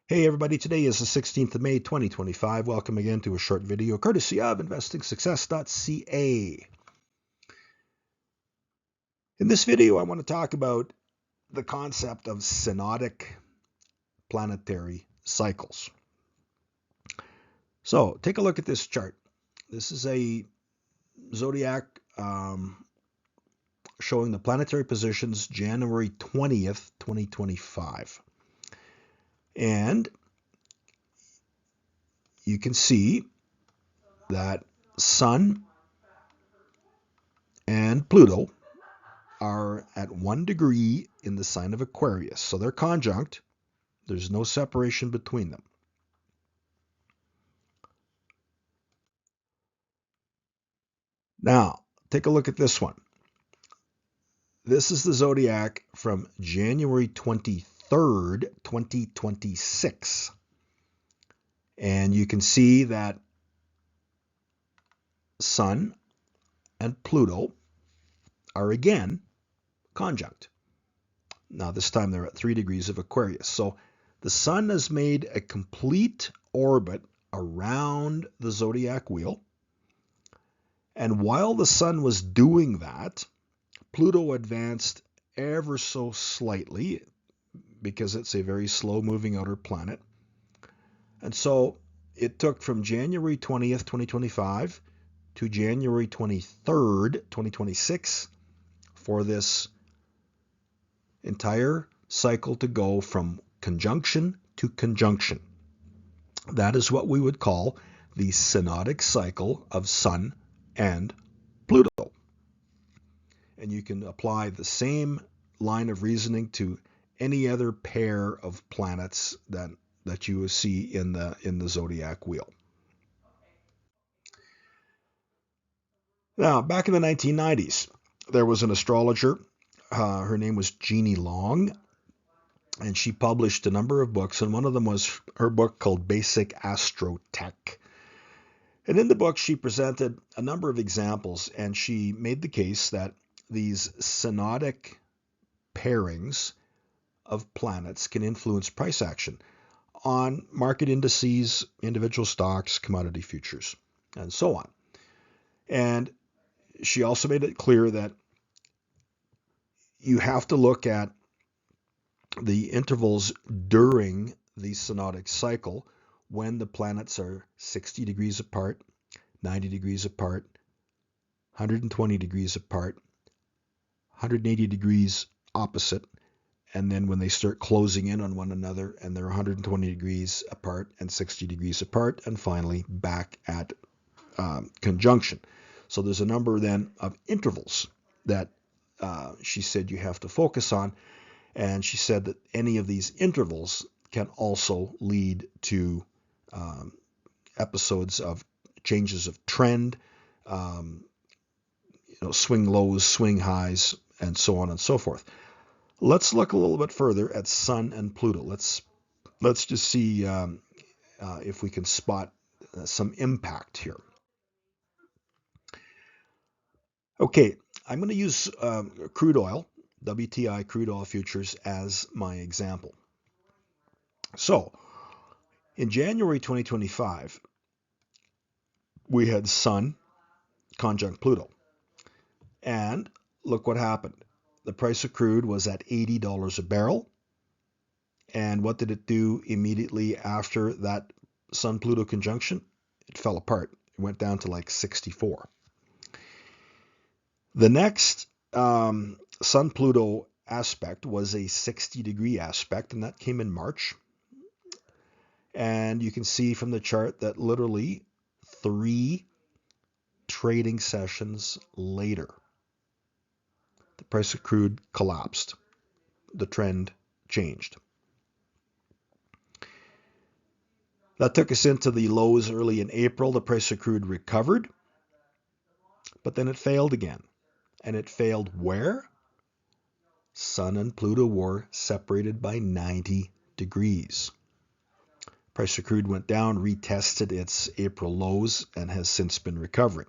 Hey everybody, today is the 16th of May 2025. Welcome again to a short video courtesy of investingsuccess.ca. In this video, I want to talk about the concept of synodic planetary cycles. So take a look at this chart. This is a zodiac showing the planetary positions January 20th, 2025. And you can see that Sun and Pluto are at 1 degree in the sign of Aquarius. So they're conjunct. There's no separation between them. Now, take a look at this one. This is the zodiac from January 23rd, 2026. And you can see that Sun and Pluto are again conjunct. Now, this time they're at 3 degrees of Aquarius. So the Sun has made a complete orbit around the zodiac wheel. And while the Sun was doing that, Pluto advanced ever so slightly because it's a very slow-moving outer planet. And so it took from January 20th, 2025 to January 23rd, 2026 for this entire cycle to go from conjunction to conjunction. That is what we would call the synodic cycle of Sun and Pluto. And you can apply the same line of reasoning to any other pair of planets that you will see in the zodiac wheel. Now, back in the 1990s, there was an astrologer. Her name was Jeannie Long, and she published a number of books, and one of them was her book called Basic Astrotech. And in the book, she presented a number of examples, and she made the case that these synodic pairings of planets can influence price action on market indices, individual stocks, commodity futures, and so on. And she also made it clear that you have to look at the intervals during the synodic cycle when the planets are 60 degrees apart, 90 degrees apart, 120 degrees apart, 180 degrees opposite, and then when they start closing in on one another and they're 120 degrees apart and 60 degrees apart, and finally back at conjunction. So there's a number then of intervals that she said you have to focus on, and she said that any of these intervals can also lead to episodes of changes of trend, swing lows, swing highs, and so on and so forth. Let's look a little bit further at Sun and Pluto. Let's just see if we can spot some impact here. Okay, I'm going to use crude oil, WTI crude oil futures, as my example. So, in January 2025, we had Sun conjunct Pluto. And look what happened. The price of crude was at $80 a barrel. And what did it do immediately after that Sun-Pluto conjunction? It fell apart. It went down to like 64. The next Sun-Pluto aspect was a 60-degree aspect, and that came in March. And you can see from the chart that literally 3 trading sessions later, the price of crude collapsed. The trend changed. That took us into the lows early in April. The price of crude recovered, but then it failed again. And it failed where? Sun and Pluto were separated by 90 degrees. Price of crude went down, retested its April lows, and has since been recovering.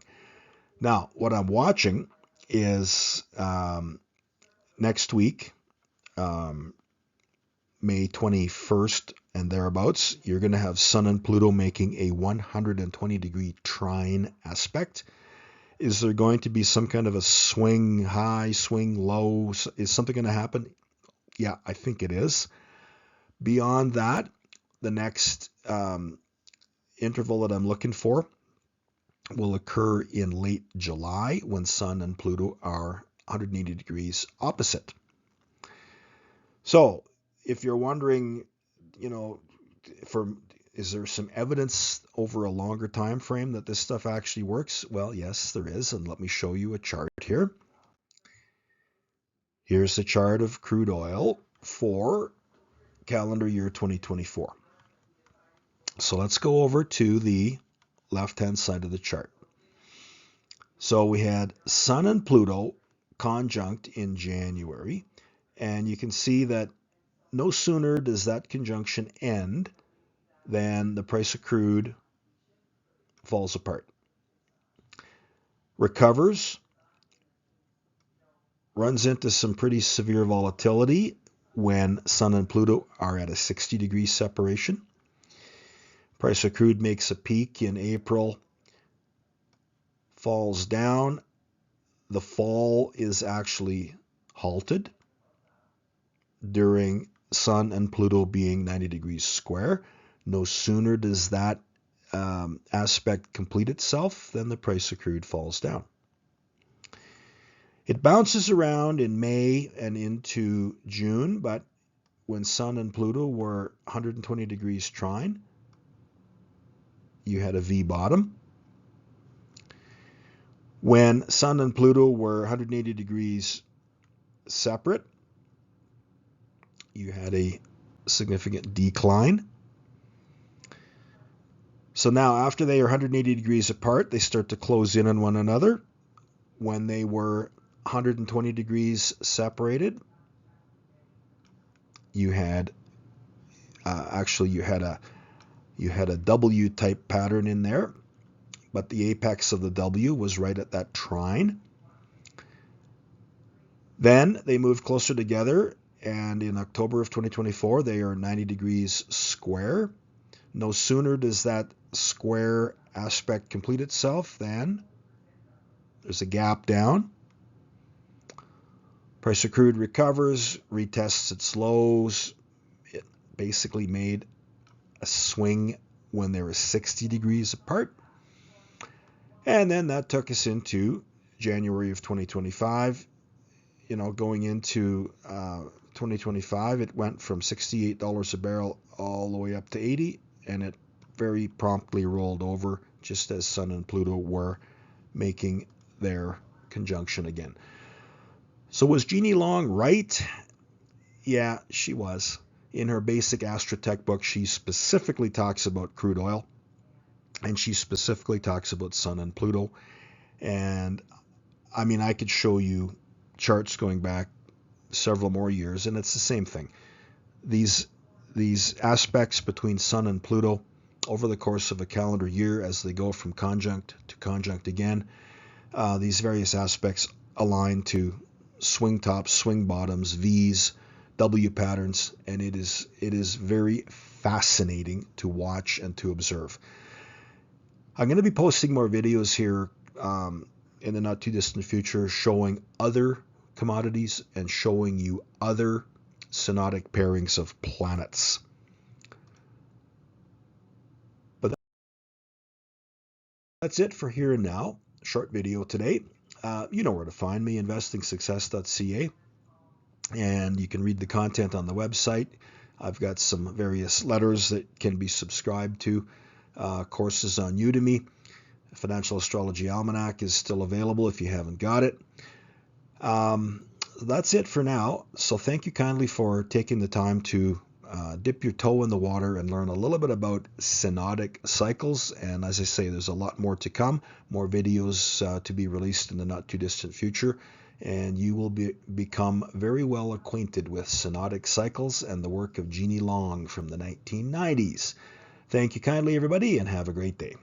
Now, what I'm watching is next week, May 21st and thereabouts, you're going to have Sun and Pluto making a 120-degree trine aspect. Is there going to be some kind of a swing high, swing low? Is something going to happen? Yeah, I think it is. Beyond that, the next interval that I'm looking for will occur in late July when Sun and Pluto are 180 degrees opposite. So if you're wondering, is there some evidence over a longer time frame that this stuff actually works? Well, yes, there is, and let me show you a chart here. Here's the chart of crude oil for calendar year 2024. So let's go over to the left-hand side of the chart. So we had Sun and Pluto conjunct in January, and you can see that no sooner does that conjunction end than the price of crude falls apart. Recovers, runs into some pretty severe volatility when Sun and Pluto are at a 60-degree separation. Price of crude makes a peak in April, falls down. The fall is actually halted during Sun and Pluto being 90 degrees square. No sooner does that aspect complete itself than the price of crude falls down. It bounces around in May and into June, but when Sun and Pluto were 120 degrees trine, you had a V bottom. When Sun and Pluto were 180 degrees separate, you had a significant decline. So now after they are 180 degrees apart, they start to close in on one another. When they were 120 degrees separated, you had you had a W type pattern in there, but the apex of the W was right at that trine. Then they moved closer together, and in October of 2024, they are 90 degrees square. No sooner does that square aspect complete itself than there's a gap down. Price of crude recovers, retests its lows. It basically made a swing when they were 60 degrees apart. And then that took us into January of 2025. Going into 2025, it went from $68 a barrel all the way up to 80, and it very promptly rolled over just as Sun and Pluto were making their conjunction again. So was Jeannie Long right? Yeah, she was. In her basic Astrotech book, she specifically talks about crude oil, and she specifically talks about Sun and Pluto. And I mean, I could show you charts going back several more years, and it's the same thing. These aspects between Sun and Pluto over the course of a calendar year, as they go from conjunct to conjunct again, these various aspects align to swing tops, swing bottoms, V's, W patterns, and it is very fascinating to watch and to observe. I'm going to be posting more videos here in the not too distant future showing other commodities and showing you other synodic pairings of planets. But that's it for here and now. Short video today. You know where to find me, investingsuccess.ca, and you can read the content on the website. I've got some various letters that can be subscribed to, courses on Udemy. Financial Astrology Almanac is still available if you haven't got it. That's it for now. So thank you kindly for taking the time to dip your toe in the water and learn a little bit about synodic cycles. And as I say, there's a lot more to come, more videos to be released in the not too distant future. And you will become very well acquainted with synodic cycles and the work of Jeannie Long from the 1990s. Thank you kindly, everybody, and have a great day.